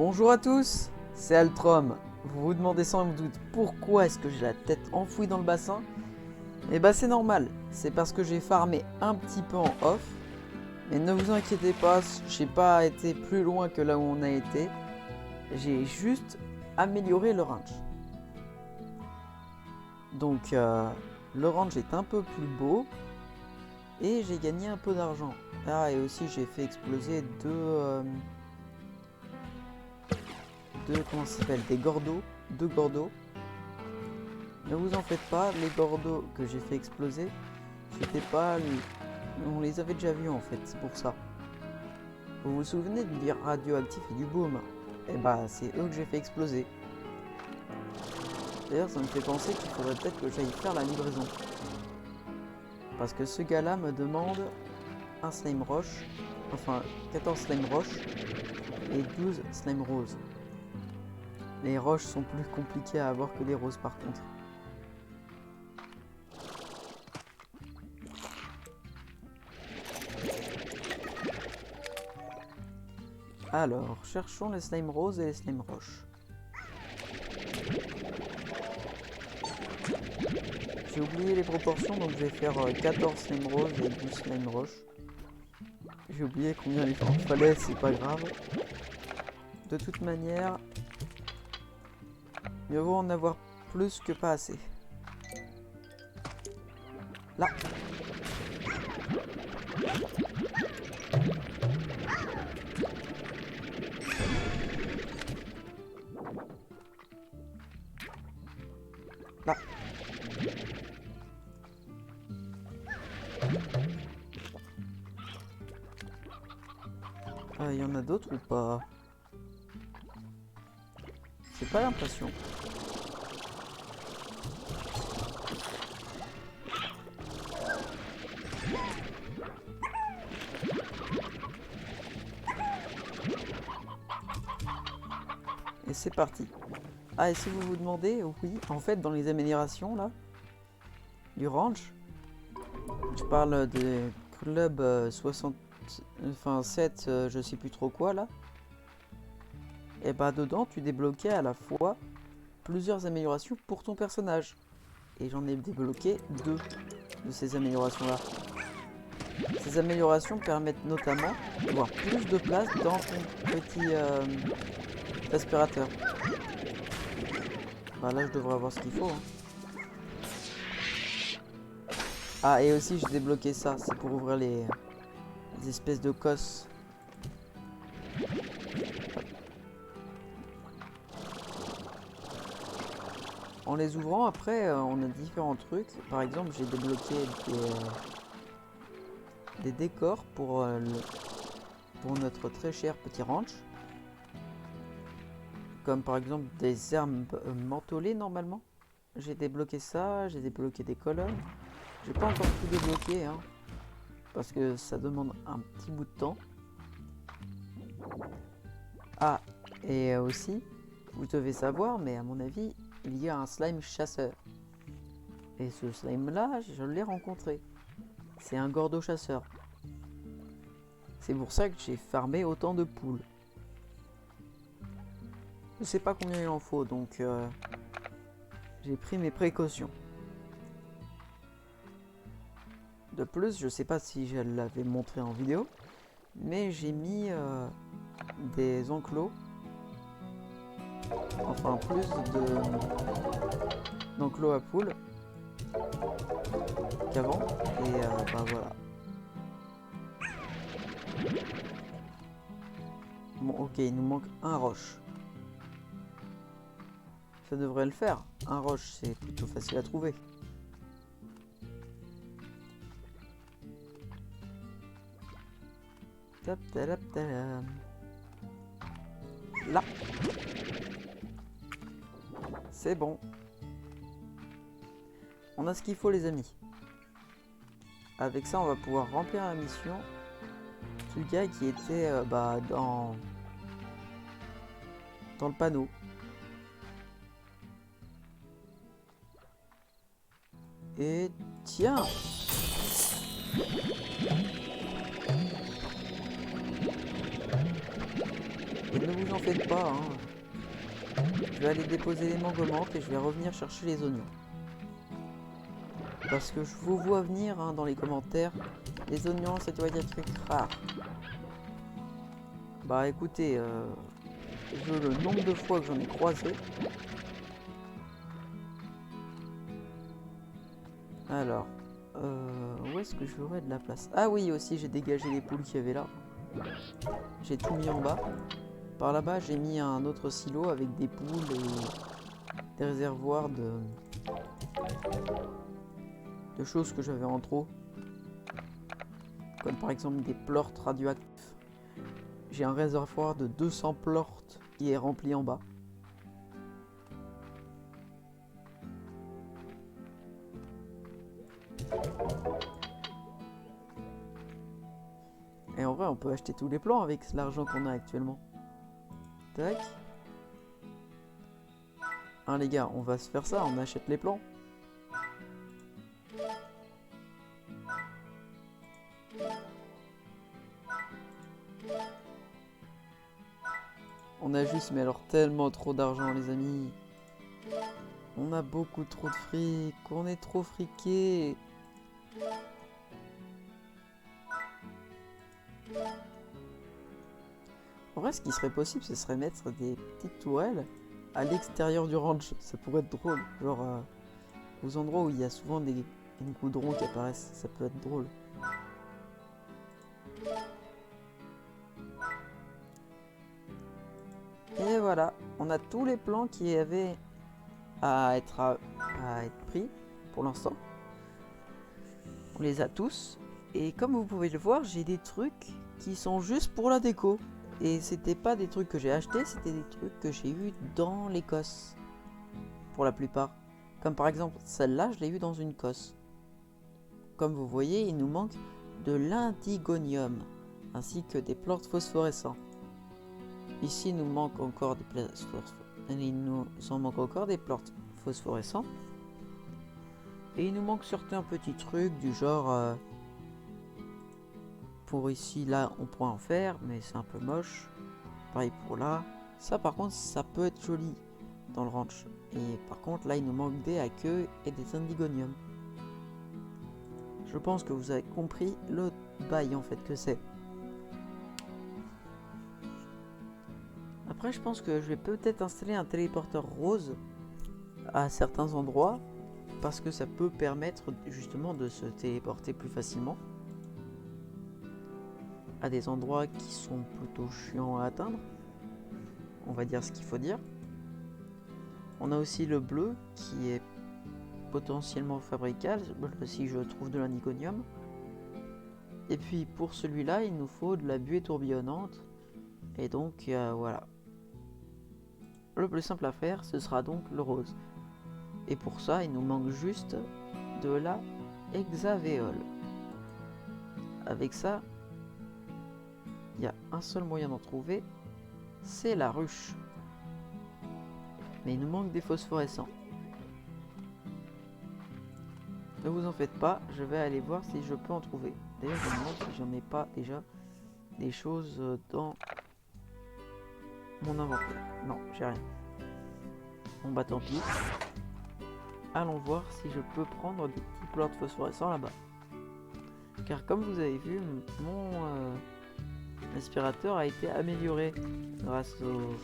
Bonjour à tous, c'est Altrom. Vous vous demandez sans doute pourquoi est-ce que j'ai la tête enfouie dans le bassin? Eh bah c'est normal, c'est parce que j'ai farmé un petit peu en off. Mais ne vous inquiétez pas, j'ai pas été plus loin que là où on a été. J'ai juste amélioré le range. Donc le range est un peu plus beau. Et j'ai gagné un peu d'argent. Ah, et aussi j'ai fait exploser comment ça s'appelle, des gordos, deux gordos. Ne vous en faites pas, les gordos que j'ai fait exploser, c'était pas, on les avait déjà vus en fait, c'est pour ça. Vous vous souvenez du dire radioactif et du boom? Eh bah c'est eux que j'ai fait exploser. D'ailleurs ça me fait penser qu'il faudrait peut-être que j'aille faire la livraison. Parce que ce gars là me demande un slime roche, enfin 14 slime roches et 12 slime roses. Les roches sont plus compliquées à avoir que les roses par contre. Alors, cherchons les slime roses et les slime roches. J'ai oublié les proportions, donc je vais faire 14 slime roses et 12 slime roches. J'ai oublié combien il en fallait, c'est pas grave. De toute manière, mieux vaut en avoir plus que pas assez. Là. Là. Il y en a d'autres ou pas? J'ai pas l'impression. Et c'est parti. Ah, et si vous vous demandez, oui, en fait, dans les améliorations, là, du ranch, je parle des clubs 60, enfin 7, je sais plus trop quoi, là. Et bah, dedans, tu débloquais à la fois plusieurs améliorations pour ton personnage. Et j'en ai débloqué 2 de ces améliorations-là. Ces améliorations permettent notamment d'avoir plus de place dans ton petit aspirateur. Bah là je devrais avoir ce qu'il faut. Hein. Ah, et aussi j'ai débloqué ça, c'est pour ouvrir les espèces de cosses. En les ouvrant après on a différents trucs. Par exemple j'ai débloqué des décors pour notre très cher petit ranch. Comme par exemple des herbes mentholées normalement. J'ai débloqué ça, j'ai débloqué des colonnes. J'ai pas encore tout débloqué hein, parce que ça demande un petit bout de temps. Ah, et aussi, vous devez savoir, mais à mon avis, il y a un slime chasseur. Et ce slime là, je l'ai rencontré. C'est un gordo chasseur. C'est pour ça que j'ai farmé autant de poules. Je sais pas combien il en faut, donc j'ai pris mes précautions. De plus, je sais pas si je l'avais montré en vidéo, mais j'ai mis des enclos. Enfin, plus d'enclos à poules qu'avant. Et bah voilà. Bon, ok, il nous manque un roche. Ça devrait le faire. Un roche, c'est plutôt facile à trouver. Là. C'est bon. On a ce qu'il faut les amis. Avec ça on va pouvoir remplir la mission du gars qui était dans le panneau. Et tiens. Et ne vous en faites pas, hein. Je vais aller déposer les manguemantes et je vais revenir chercher les oignons. Parce que je vous vois venir hein, dans les commentaires. Les oignons, ça doit être un truc rare. Bah écoutez, le nombre de fois que j'en ai croisé. Alors, où est-ce que j'aurais de la place? Ah oui, aussi j'ai dégagé les poules qu'il y avait là. J'ai tout mis en bas. Par là-bas, j'ai mis un autre silo avec des poules et des réservoirs de choses que j'avais en trop. Comme par exemple des plorts radioactifs. J'ai un réservoir de 200 plorts qui est rempli en bas. Et en vrai, on peut acheter tous les plants avec l'argent qu'on a actuellement. Tac. Hein les gars, on va se faire ça, on achète les plants. On a juste, mais alors tellement trop d'argent les amis. On a beaucoup trop de fric, on est trop friqués. En vrai, ce qui serait possible, ce serait mettre des petites tourelles à l'extérieur du ranch. Ça pourrait être drôle. Genre aux endroits où il y a souvent des goudrons qui apparaissent. Ça peut être drôle. Et voilà, on a tous les plans qui avaient à être pris pour l'instant. On les a tous. Et comme vous pouvez le voir, j'ai des trucs qui sont juste pour la déco. Et c'était pas des trucs que j'ai achetés, c'était des trucs que j'ai eu dans les cosses. Pour la plupart. Comme par exemple, celle-là, je l'ai eu dans une cosse. Comme vous voyez, il nous manque de l'indigonium, ainsi que des plorts phosphorescents. Ici, il nous manque encore des plorts phosphorescents. Et il nous manque certains petits trucs du genre... pour ici, là, on pourrait en faire, mais c'est un peu moche. Pareil pour là. Ça, par contre, ça peut être joli dans le ranch. Et par contre, là, il nous manque des aqueux et des indigoniums. Je pense que vous avez compris le bail, en fait, que c'est. Après, je pense que je vais peut-être installer un téléporteur rose à certains endroits. Parce que ça peut permettre, justement, de se téléporter plus facilement. À des endroits qui sont plutôt chiants à atteindre. On va dire ce qu'il faut dire. On a aussi le bleu qui est potentiellement fabricable si je trouve de l'indigonium. Et puis pour celui-là, il nous faut de la buée tourbillonnante. Et donc voilà. Le plus simple à faire, ce sera donc le rose. Et pour ça, il nous manque juste de la hexavéole. Avec ça, il y a un seul moyen d'en trouver, c'est la ruche. Mais il nous manque des phosphorescents. Ne vous en faites pas, je vais aller voir si je peux en trouver. D'ailleurs, je me demande si j'en ai pas déjà des choses dans mon inventaire. Non, j'ai rien. Bon bah tant pis. Allons voir si je peux prendre des petits plorts phosphorescents là-bas. Car comme vous avez vu, mon aspirateur a été amélioré grâce aux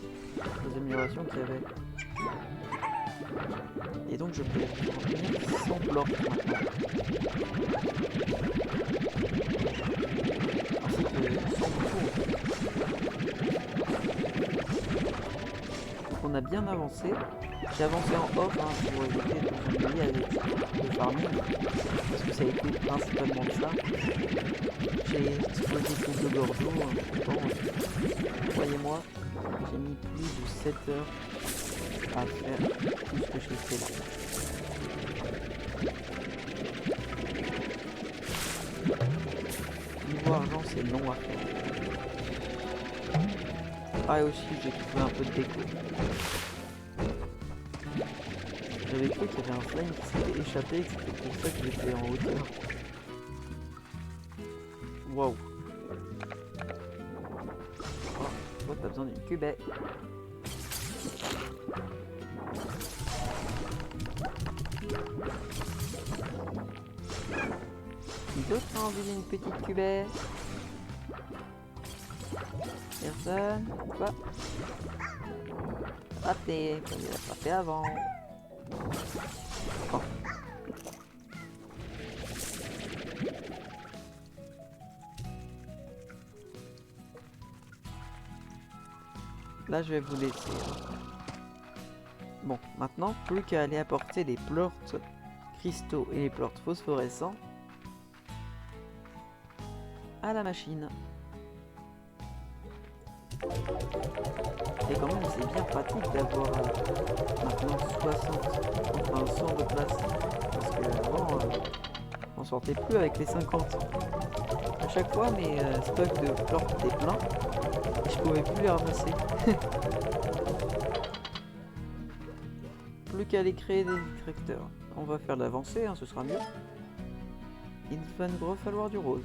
améliorations qu'il y avait. Et donc je peux obtenir 100 plorts maintenant. Ainsi que 100 bouchons. Donc on a bien avancé. J'ai avancé en off pour éviter de s'ennuyer avec le farming. Parce que ça a été principalement ça. J'ai explosé plus de Bordeaux. Croyez-moi, j'ai mis plus de 7 heures à faire tout ce que j'ai fait là. Niveau argent, c'est long à faire. Ah, et aussi, j'ai trouvé un peu de déco. J'avais cru qu'il y avait un flame qui s'était échappé et que c'était pour ça que j'étais en hauteur. Waouh. Oh, what the besoin d'une cubette. Qui d'autre a envie d'une petite cubette? Personne? Quoi? Raté, fallait l'attraper avant. Oh. Là, je vais vous laisser. Bon, maintenant, plus qu'à aller apporter les plorts cristaux et les plorts phosphorescents à la machine. Et quand même, c'est bien pratique d'avoir maintenant 60, enfin 100 de place. Parce que avant, on sortait plus avec les 50. À chaque fois, mes stocks de plorts étaient pleins et je pouvais plus les ramasser. Plus qu'à aller créer des extracteurs. On va faire de l'avancée, hein, ce sera mieux. Il va nous refalloir du rose.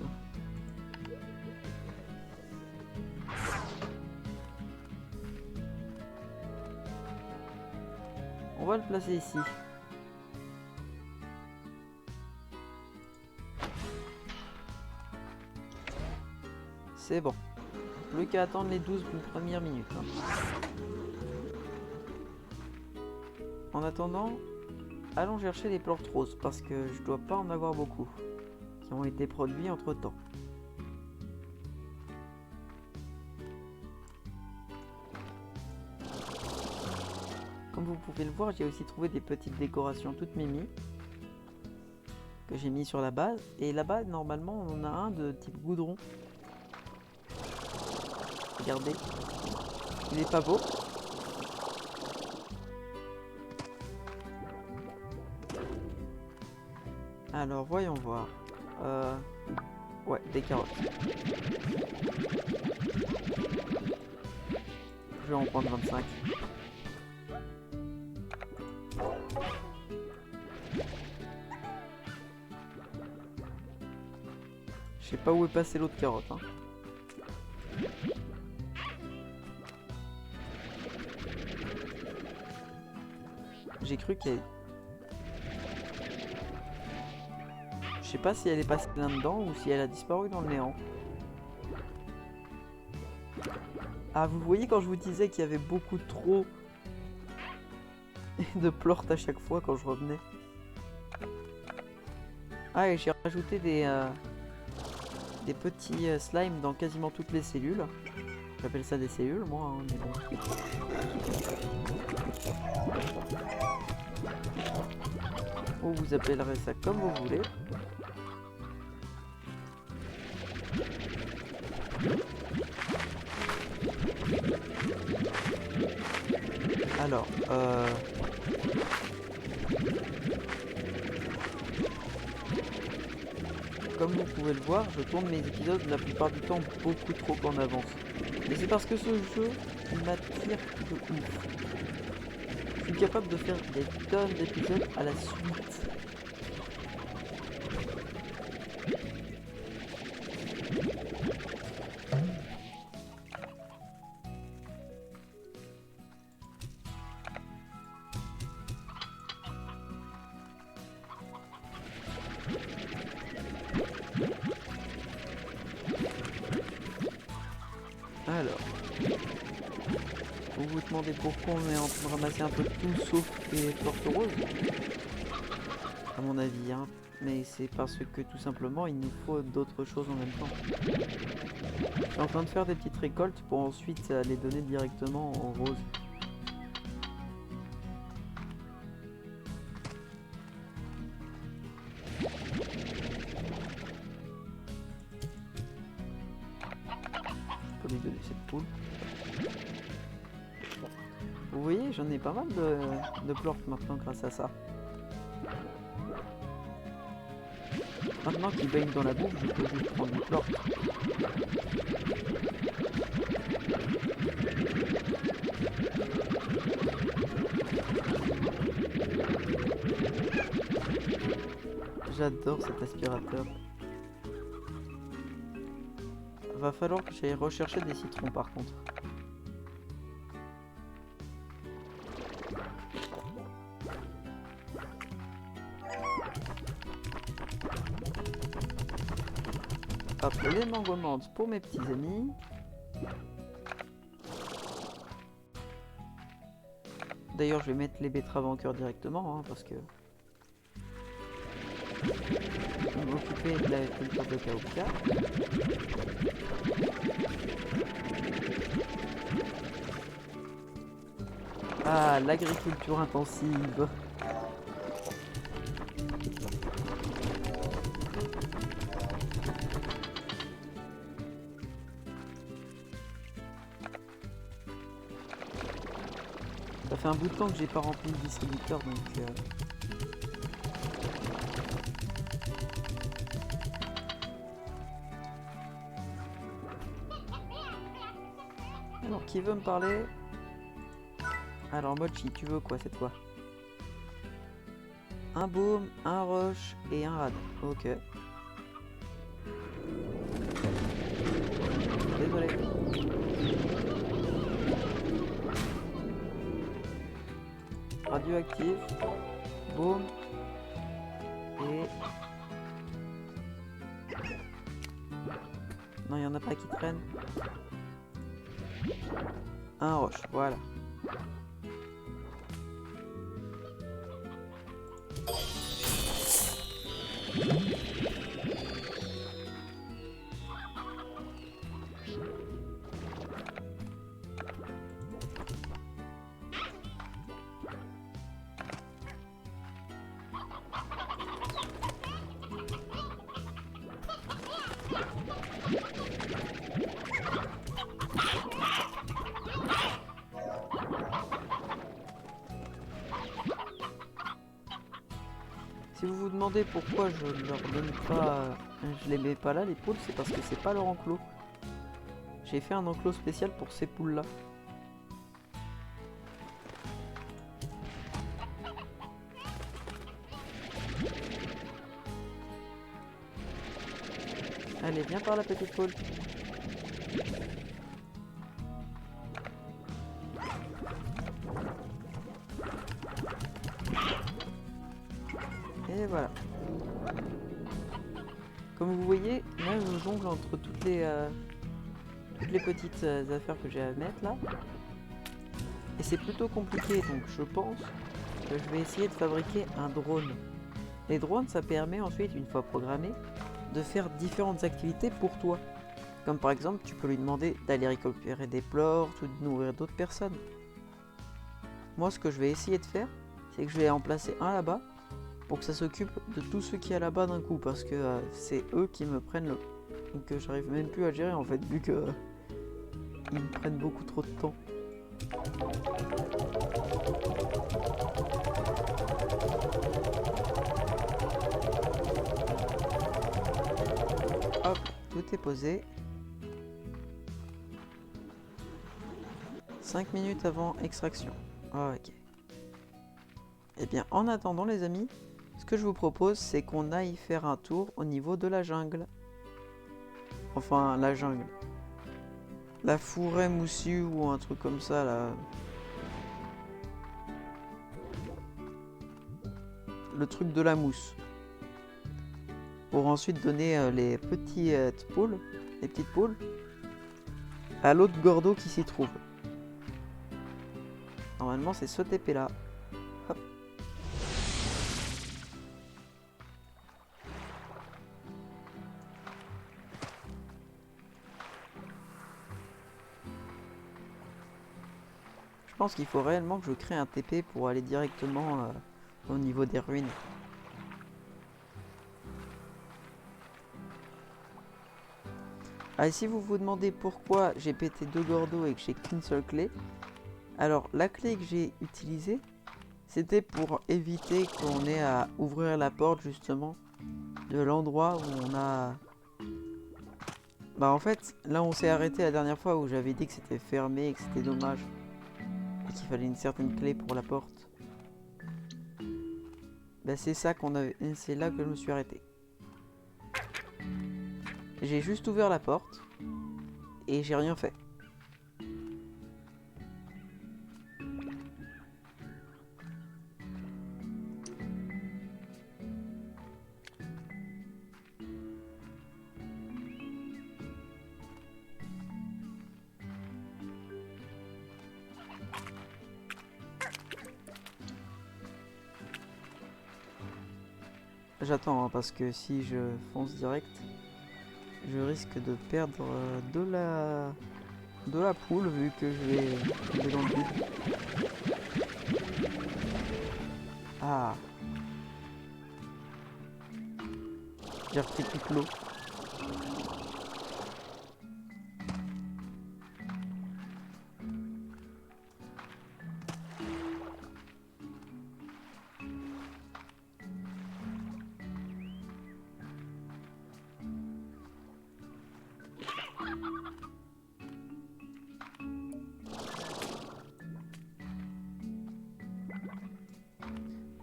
On va le placer ici. C'est bon. Plus qu'à attendre les 12 premières minutes. Hein. En attendant, allons chercher les plorts roses parce que je dois pas en avoir beaucoup qui ont été produits entre temps. Comme vous pouvez le voir, j'ai aussi trouvé des petites décorations toutes mimi que j'ai mis sur la base. Et là-bas, normalement, on en a un de type goudron. Regardez, il est pas beau. Alors, voyons voir. Ouais, des carottes. Je vais en prendre 25. Je sais pas où est passé l'autre carotte. Hein. J'ai cru qu'elle... Je sais pas si elle est passée là-dedans ou si elle a disparu dans le néant. Ah, vous voyez quand je vous disais qu'il y avait beaucoup trop de plorts à chaque fois quand je revenais. Ah, et j'ai rajouté des petits slimes dans quasiment toutes les cellules. J'appelle ça des cellules, moi, hein, mais bon. Ou vous appellerez ça comme vous voulez. Alors, comme vous pouvez le voir, je tourne mes épisodes la plupart du temps beaucoup trop en avance. Mais c'est parce que ce jeu m'attire de ouf. Je suis capable de faire des tonnes d'épisodes à la suite. Alors, vous vous demandez pourquoi on est en train de ramasser un peu tout sauf les portes roses, à mon avis, hein. Mais c'est parce que tout simplement il nous faut d'autres choses en même temps. Je suis en train de faire des petites récoltes pour ensuite les donner directement en rose. Lui donner cette poule. Vous voyez, j'en ai pas mal de plorts maintenant grâce à ça. Maintenant qu'ils baignent dans la bouffe, je peux juste prendre des plorts. J'adore cet aspirateur. Va falloir que j'aille rechercher des citrons par contre. Hop, les mangomantes pour mes petits amis. D'ailleurs, je vais mettre les betteraves en cœur directement, hein, parce que... on va m'occuper de la culture de Kaoka. Ah, l'agriculture intensive. Ça fait un bout de temps que j'ai pas rempli le distributeur, donc... Alors, qui veut me parler? Alors, Mochi, tu veux quoi cette fois? Un baume, un roche et un rad. Ok. Désolé. Radioactif. Baume. Et... non, il n'y en a pas qui traînent. Un roche, voilà. Si vous vous demandez pourquoi je ne leur donne pas, je les mets pas là les poules, c'est parce que c'est pas leur enclos. J'ai fait un enclos spécial pour ces poules là. Allez, viens par la petite poule. Et voilà. Comme vous voyez, là je jongle entre toutes les petites affaires que j'ai à mettre là. Et c'est plutôt compliqué, donc je pense que je vais essayer de fabriquer un drone. Les drones, ça permet ensuite, une fois programmé, de faire différentes activités pour toi. Comme par exemple, tu peux lui demander d'aller récupérer des plantes ou de nourrir d'autres personnes. Moi, ce que je vais essayer de faire, c'est que je vais en placer un là-bas pour que ça s'occupe de tout ce qu'il y a là-bas d'un coup, parce que c'est eux qui me prennent le... donc j'arrive même plus à gérer en fait, vu que ils me prennent beaucoup trop de temps. Hop, tout est posé. 5 minutes avant extraction. Ok. Et bien, en attendant les amis, ce que je vous propose, c'est qu'on aille faire un tour au niveau de la jungle. Enfin, la jungle. La forêt moussue ou un truc comme ça, là. Le truc de la mousse. Pour ensuite donner les petites poules, à l'autre gordo qui s'y trouve. Normalement, c'est ce TP là. Hop. Je pense qu'il faut réellement que je crée un TP pour aller directement au niveau des ruines. Ah, et si vous vous demandez pourquoi j'ai pété 2 gordos et que j'ai qu'une seule clé, alors la clé que j'ai utilisée, c'était pour éviter qu'on ait à ouvrir la porte justement de l'endroit où on a... Bah en fait, là on s'est arrêté la dernière fois où j'avais dit que c'était fermé et que c'était dommage. Et qu'il fallait une certaine clé pour la porte. Bah c'est ça qu'on avait... c'est là que je me suis arrêté. J'ai juste ouvert la porte et j'ai rien fait. J'attends, hein, parce que si je fonce direct, je risque de perdre de la poule vu que je vais tomber dans le vide. Ah, j'ai repris toute l'eau.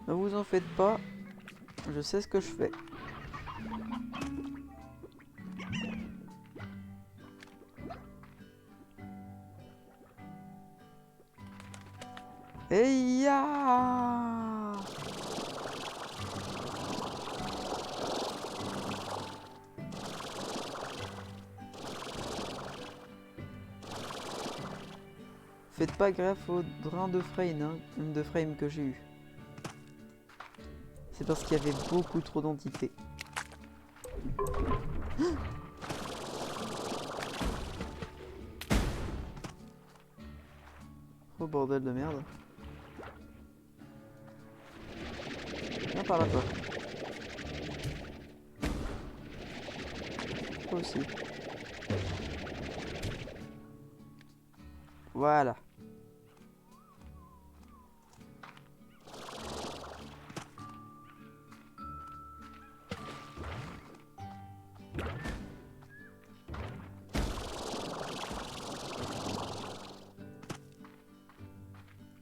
Ne vous en faites pas, je sais ce que je fais. Hey ya! Faites pas gaffe au drain de frame, hein, que j'ai eu. C'est parce qu'il y avait beaucoup trop d'entités. Oh bordel de merde. Viens par là toi. Toi aussi. Voilà.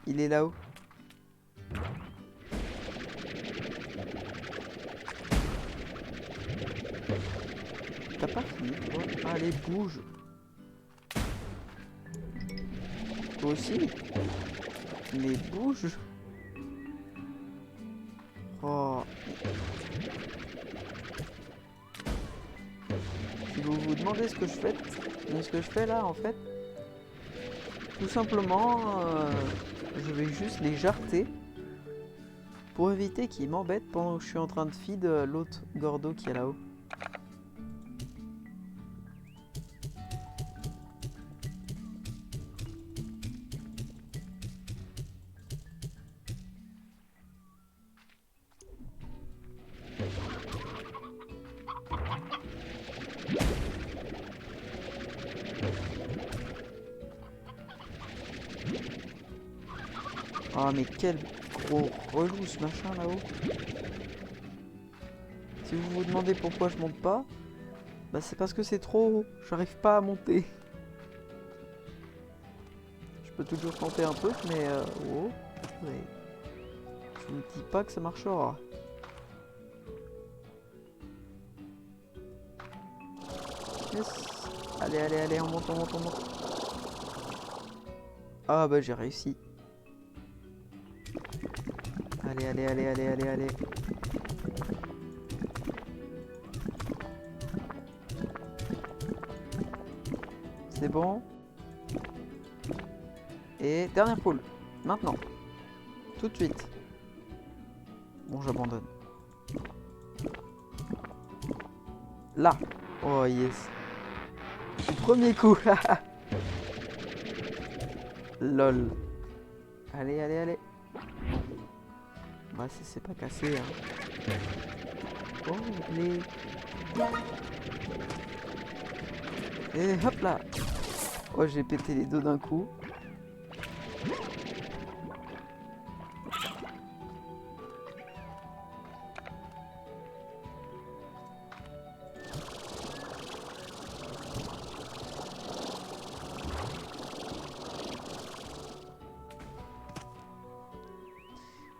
Il est là-haut. T'as pas fini toi? Allez, bouge. Toi aussi? Mais bouge. Oh. Si vous vous demandez ce que je fais là en fait, tout simplement, je vais juste les jarter pour éviter qu'ils m'embêtent pendant que je suis en train de feed l'autre gordo qui est là-haut. Ah mais quel gros relou ce machin là-haut. Si vous vous demandez pourquoi je monte pas, bah c'est parce que c'est trop haut, j'arrive pas à monter. Je peux toujours tenter un truc mais oh, mais je ne dis pas que ça marchera. Yes. Allez, allez, allez, on monte, on monte, on monte. Ah bah j'ai réussi. Allez, allez, allez, allez, allez, allez. C'est bon. Et dernière poule. Maintenant. Tout de suite. Bon, j'abandonne. Là. Oh yes. Du premier coup. Lol. Allez, allez, allez. Bah, c'est pas cassé, hein. Oh, les... Et hop là. Oh, j'ai pété les deux d'un coup.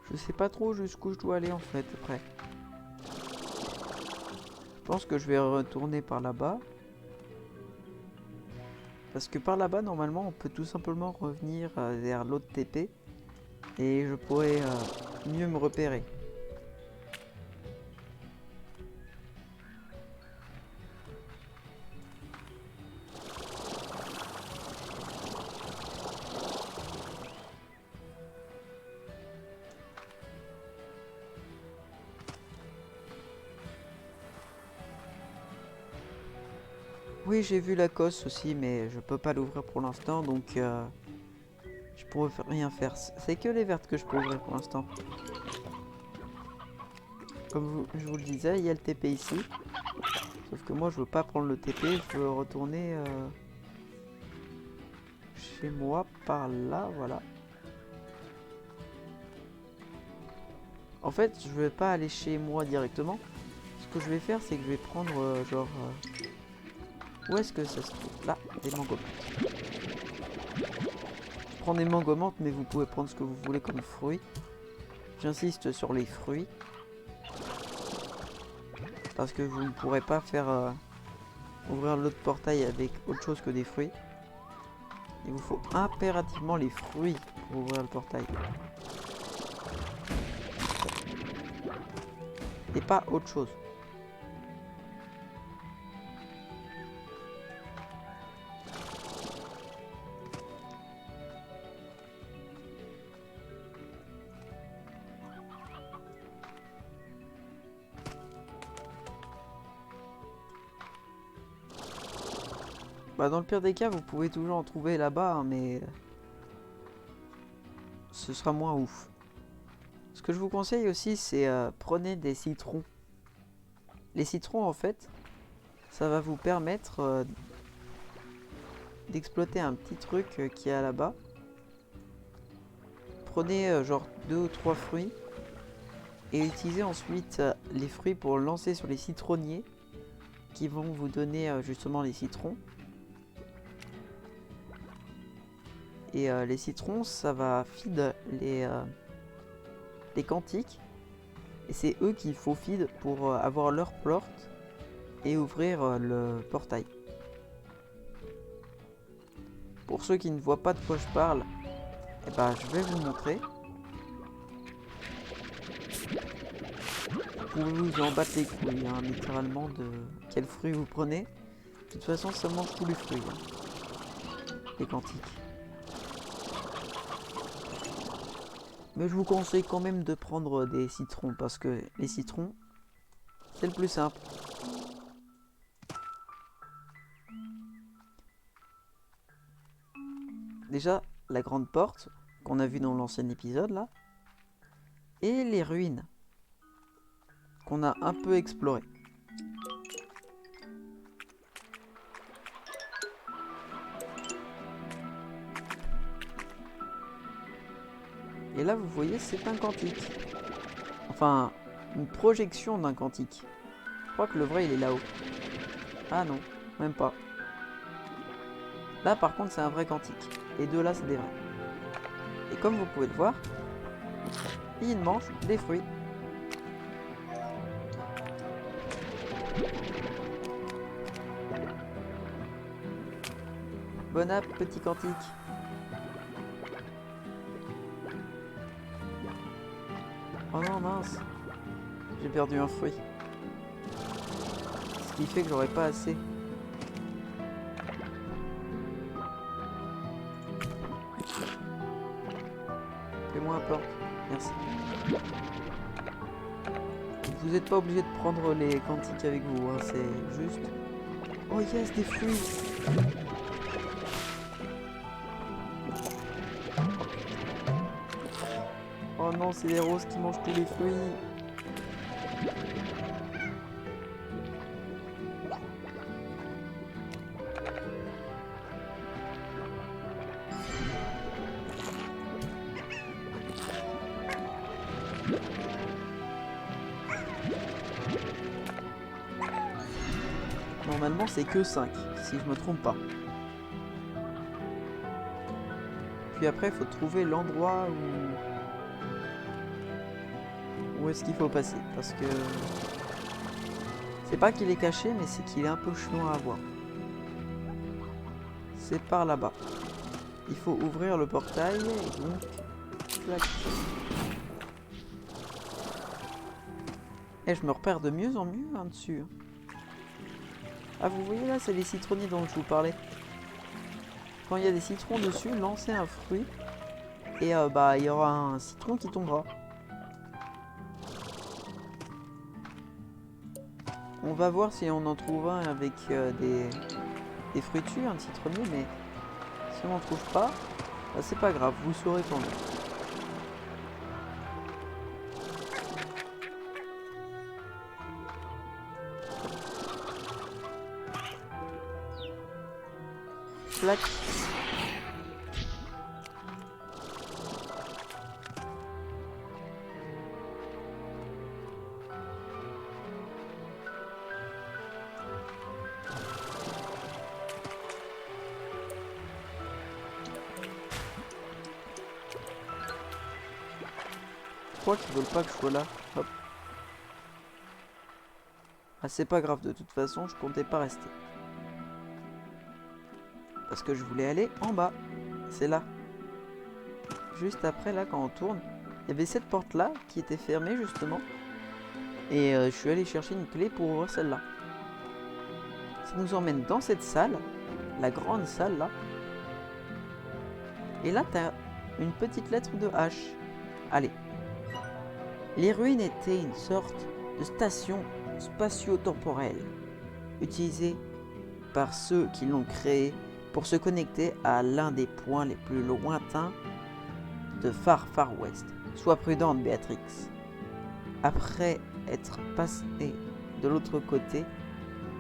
Je sais pas trop jusqu'où je dois aller en fait après. Je pense que je vais retourner par là-bas. Parce que par là-bas, normalement, on peut tout simplement revenir vers l'autre TP. Et je pourrais mieux me repérer. Oui, j'ai vu la cosse aussi, mais je peux pas l'ouvrir pour l'instant, donc je pourrais rien faire. C'est que les vertes que je peux ouvrir pour l'instant. Comme je vous le disais, il y a le TP ici. Sauf que moi, je veux pas prendre le TP, je veux retourner chez moi par là, voilà. En fait, je vais pas aller chez moi directement. Ce que je vais faire, c'est que je vais prendre genre... où est-ce que ça se trouve? Là, des mangomantes. Je prends des mangomantes, mais vous pouvez prendre ce que vous voulez comme fruits. J'insiste sur les fruits. Parce que vous ne pourrez pas faire ouvrir l'autre portail avec autre chose que des fruits. Il vous faut impérativement les fruits pour ouvrir le portail. Et pas autre chose. Bah dans le pire des cas, vous pouvez toujours en trouver là-bas, hein, mais ce sera moins ouf. Ce que je vous conseille aussi, c'est prenez des citrons. Les citrons, en fait, ça va vous permettre d'exploiter un petit truc qu'il y a là-bas. Prenez genre 2 ou 3 fruits et utilisez ensuite les fruits pour lancer sur les citronniers qui vont vous donner justement les citrons. Et les citrons, ça va feed les cantiques. Et c'est eux qu'il faut feed pour avoir leur porte et ouvrir le portail. Pour ceux qui ne voient pas de quoi je parle, eh ben, je vais vous montrer. Vous pouvez vous en battre les couilles, hein, littéralement, de quel fruit vous prenez. De toute façon, ça mange tous les fruits, hein, les cantiques. Mais je vous conseille quand même de prendre des citrons, parce que les citrons, c'est le plus simple. Déjà, la grande porte, qu'on a vue dans l'ancien épisode, là, et les ruines, qu'on a un peu explorées. Et là, vous voyez, c'est un cantique. Enfin, une projection d'un cantique. Je crois que le vrai, il est là-haut. Ah non, même pas. Là, par contre, c'est un vrai cantique. Les deux là, c'est des vrais. Et comme vous pouvez le voir, il mange des fruits. Bon app, petit cantique. Oh non, mince. J'ai perdu un fruit. Ce qui fait que j'aurais pas assez. Fais-moi un porte. Merci. Vous n'êtes pas obligé de prendre les cantiques avec vous, hein, c'est juste... Oh yes, des fruits. Oh non, c'est les roses qui mangent tous les fruits. Normalement, c'est que 5, si je me trompe pas. Puis après, il faut trouver l'endroit où est-ce qu'il faut passer. Parce que c'est pas qu'il est caché, mais c'est qu'il est un peu chiant à voir. C'est par là-bas. Il faut ouvrir le portail et donc... Clac. Et je me repère de mieux en mieux là-dessus. Ah, vous voyez là, c'est les citronniers dont je vous parlais. Quand il y a des citrons dessus, lancez un fruit et bah il y aura un citron qui tombera. On va voir si on en trouve un avec des des fruits dessus, un citronnier, mais si on n'en trouve pas, bah, c'est pas grave, vous saurez quand même. Plaque. Je crois qu'ils veulent pas que je sois là. Hop. Ah, c'est pas grave, de toute façon, je comptais pas rester. Parce que je voulais aller en bas. C'est là. Juste après, là, quand on tourne, il y avait cette porte-là qui était fermée, justement. Et je suis allé chercher une clé pour ouvrir celle-là. Ça nous emmène dans cette salle. La grande salle, là. Et là, t'as une petite lettre de H. Allez. Les ruines étaient une sorte de station spatio-temporelle, utilisée par ceux qui l'ont créée pour se connecter à l'un des points les plus lointains de Far West. Sois prudente, Béatrix. Après être passé de l'autre côté,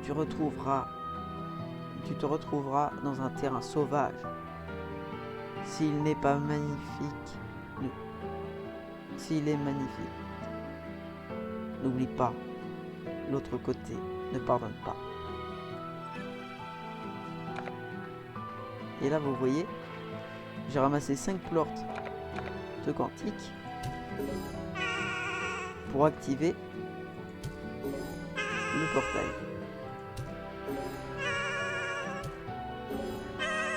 tu te retrouveras dans un terrain sauvage. S'il n'est pas magnifique, s'il est magnifique, n'oublie pas, l'autre côté ne pardonne pas. Et là, vous voyez, j'ai ramassé 5 plortes de quantique pour activer le portail.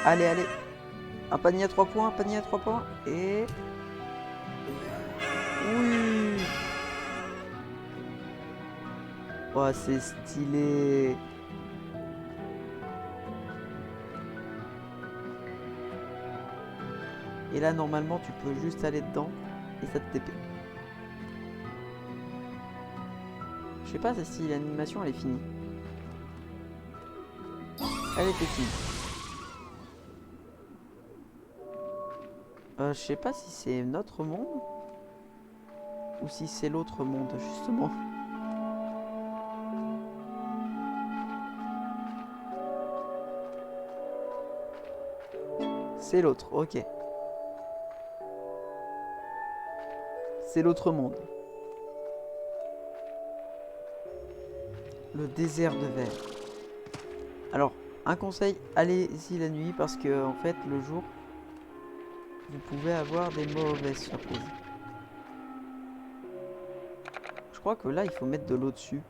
Allez, allez. Un panier à 3 points, un panier à 3 points. Et... oui. Oh, c'est stylé. Et là, normalement, tu peux juste aller dedans et ça te TP. Je sais pas si l'animation, elle est finie. Elle était finie. Je sais pas si c'est notre monde ou si c'est l'autre monde, justement. C'est l'autre, ok. C'est l'autre monde. Le désert de verre. Alors, un conseil, allez-y la nuit parce que, en fait, le jour, vous pouvez avoir des mauvaises surprises. Je crois que là, il faut mettre de l'eau dessus.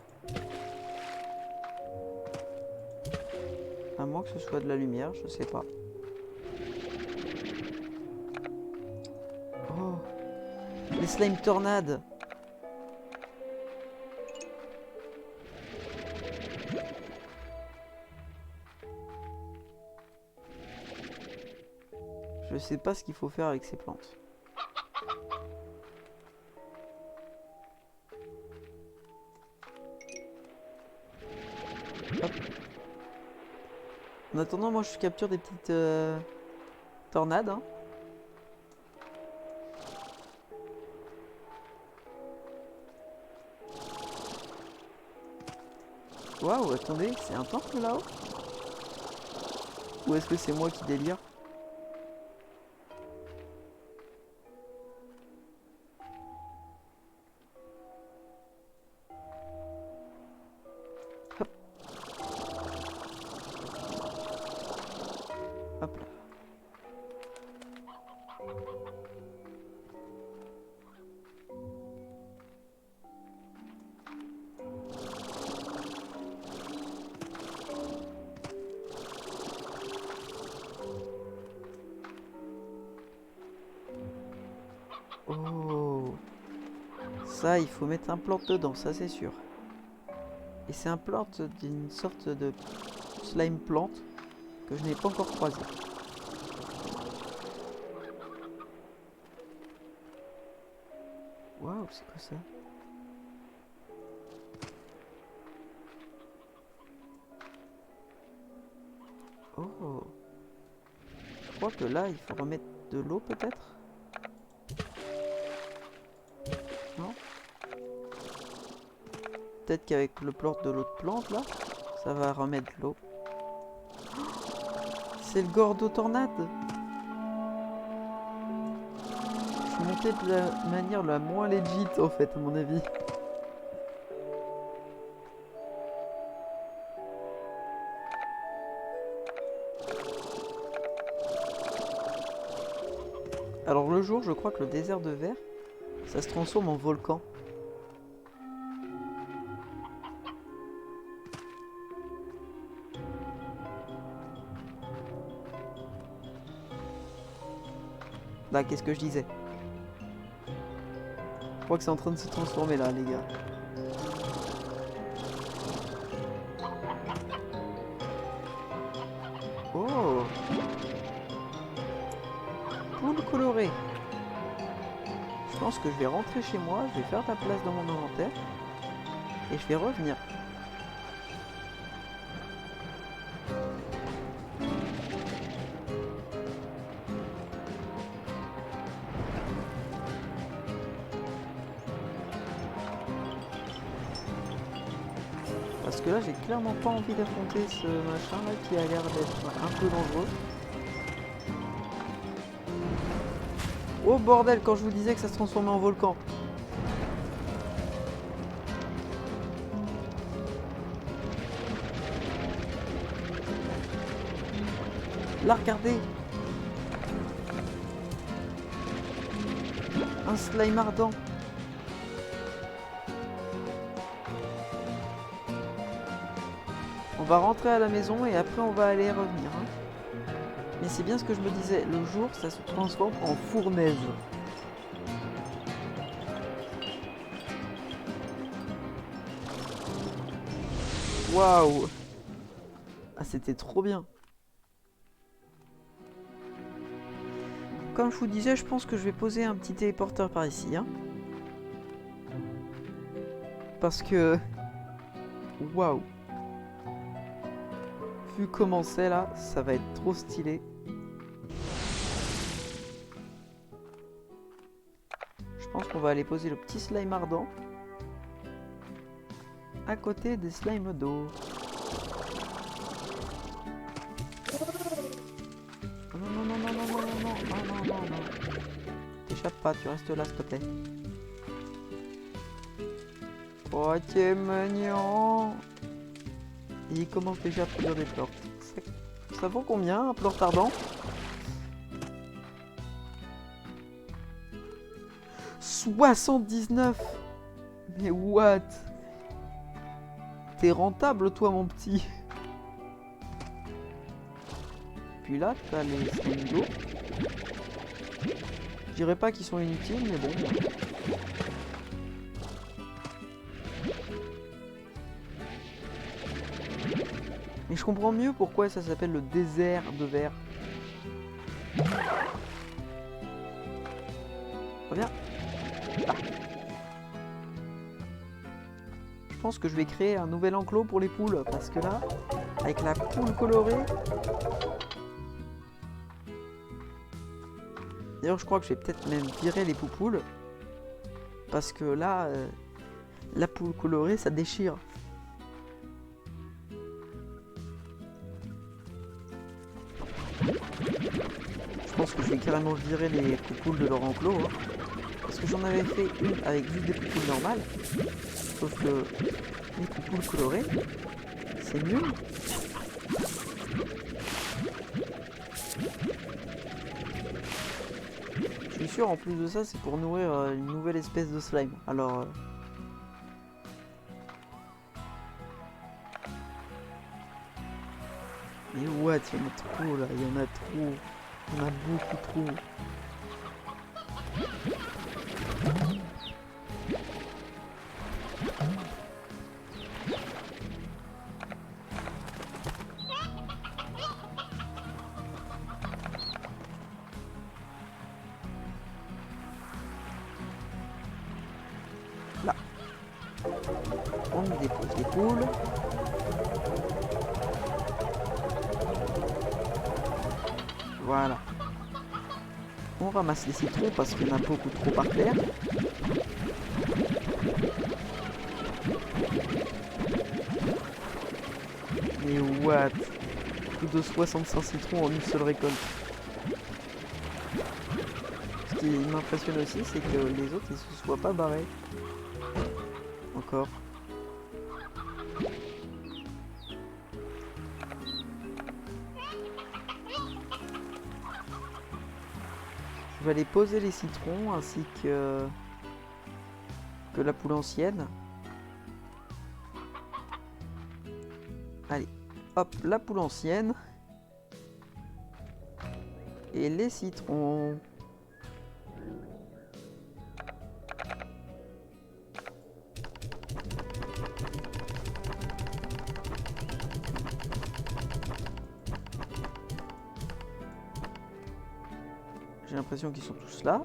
À moins que ce soit de la lumière, je sais pas. Oh, les slime tornades. Je sais pas ce qu'il faut faire avec ces plantes. Hop. En attendant, moi je capture des petites tornades. Hein. Waouh, attendez, c'est un temple là-haut? Ou est-ce que c'est moi qui délire? Hop. Hop là. Oh, ça, il faut mettre un plante dedans, ça c'est sûr. Et c'est un plante d'une sorte de slime plante que je n'ai pas encore croisé. Waouh, c'est quoi ça? Oh. Je crois que là, il faut remettre de l'eau peut-être. Non? Peut-être qu'avec le plante de l'autre plante là, ça va remettre de l'eau. C'est le Gordo Tornade. Je suis monté de la manière la moins legit en fait, à mon avis. Alors le jour, je crois que le désert de verre, ça se transforme en volcan. Là, qu'est-ce que je disais? Je crois que c'est en train de se transformer là, les gars. Oh! Poule colorée. Je pense que je vais rentrer chez moi, je vais faire la place dans mon inventaire. Et je vais revenir. Parce que là, j'ai clairement pas envie d'affronter ce machin là qui a l'air d'être un peu dangereux. Oh bordel, quand je vous disais que ça se transformait en volcan. Là, regardez. Un slime ardent. On va rentrer à la maison et après on va aller revenir. Hein. Mais c'est bien ce que je me disais. Le jour, ça se transforme en fournaise. Waouh! Ah, c'était trop bien. Comme je vous disais, je pense que je vais poser un petit téléporteur par ici. Hein. Parce que... Waouh! Vu comment c'est là, ça va être trop stylé. Je pense qu'on va aller poser le petit slime ardent à côté des slimes d'eau. Non, non, non, non, non, non, non, non, non, non, non. T'échappes pas, tu restes là, s'il te plaît. Oh, t'es mignon. Et il commence déjà à produire des plantes. Ça vaut combien un plante ardent? 79. Mais what? T'es rentable toi mon petit. Puis là t'as les slimes d'eau. Je dirais pas qu'ils sont inutiles mais bon. Mais je comprends mieux pourquoi ça s'appelle le désert de verre. Reviens. Là. Je pense que je vais créer un nouvel enclos pour les poules. Parce que là, avec la poule colorée... D'ailleurs, je crois que je vais peut-être même virer les poupoules. Parce que là, la poule colorée, ça déchire. Je pense que je vais carrément virer les poupoules de leur enclos. Hein, parce que j'en avais fait une avec juste des poupoules normales. Sauf que les poupoules colorées, c'est nul. Je suis sûr en plus de ça, c'est pour nourrir une nouvelle espèce de slime. Alors... Mais what, il y en a trop là, il y en a trop. Il y en a beaucoup trop. Là. On dépose les poules. Voilà. On ramasse les citrons parce qu'il y en a beaucoup trop par terre. Mais what? Plus de 65 citrons en une seule récolte. Ce qui m'impressionne aussi, c'est que les autres, ils se soient pas barrés. Encore. Je vais aller poser les citrons ainsi que la poule ancienne. Allez, hop, la poule ancienne. Et les citrons. J'ai l'impression qu'ils sont tous là.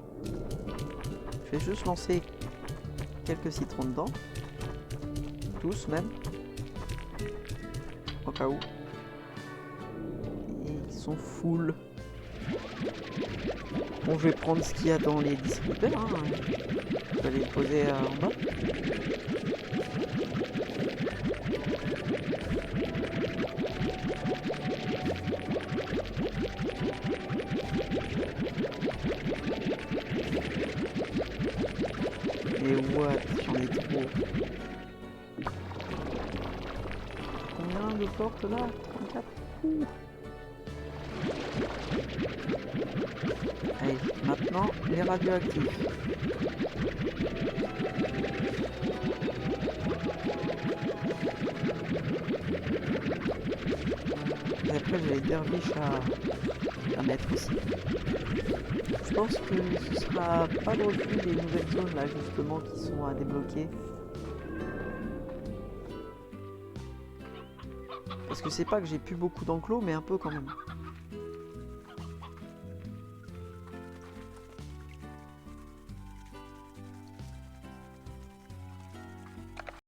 Je vais juste lancer quelques citrons dedans. Tous même. Au cas où. Et ils sont full. Bon, je vais prendre ce qu'il y a dans les distributeurs. Hein. Je vais aller le poser en bas. Mais what? J'en ai trop. Combien de portes là? 34. Allez, maintenant les radioactifs. Et après j'ai les derviches à mettre aussi. Je pense que ce sera pas le refus des nouvelles zones là justement qui sont à débloquer. Parce que c'est pas que j'ai plus beaucoup d'enclos, mais un peu quand même.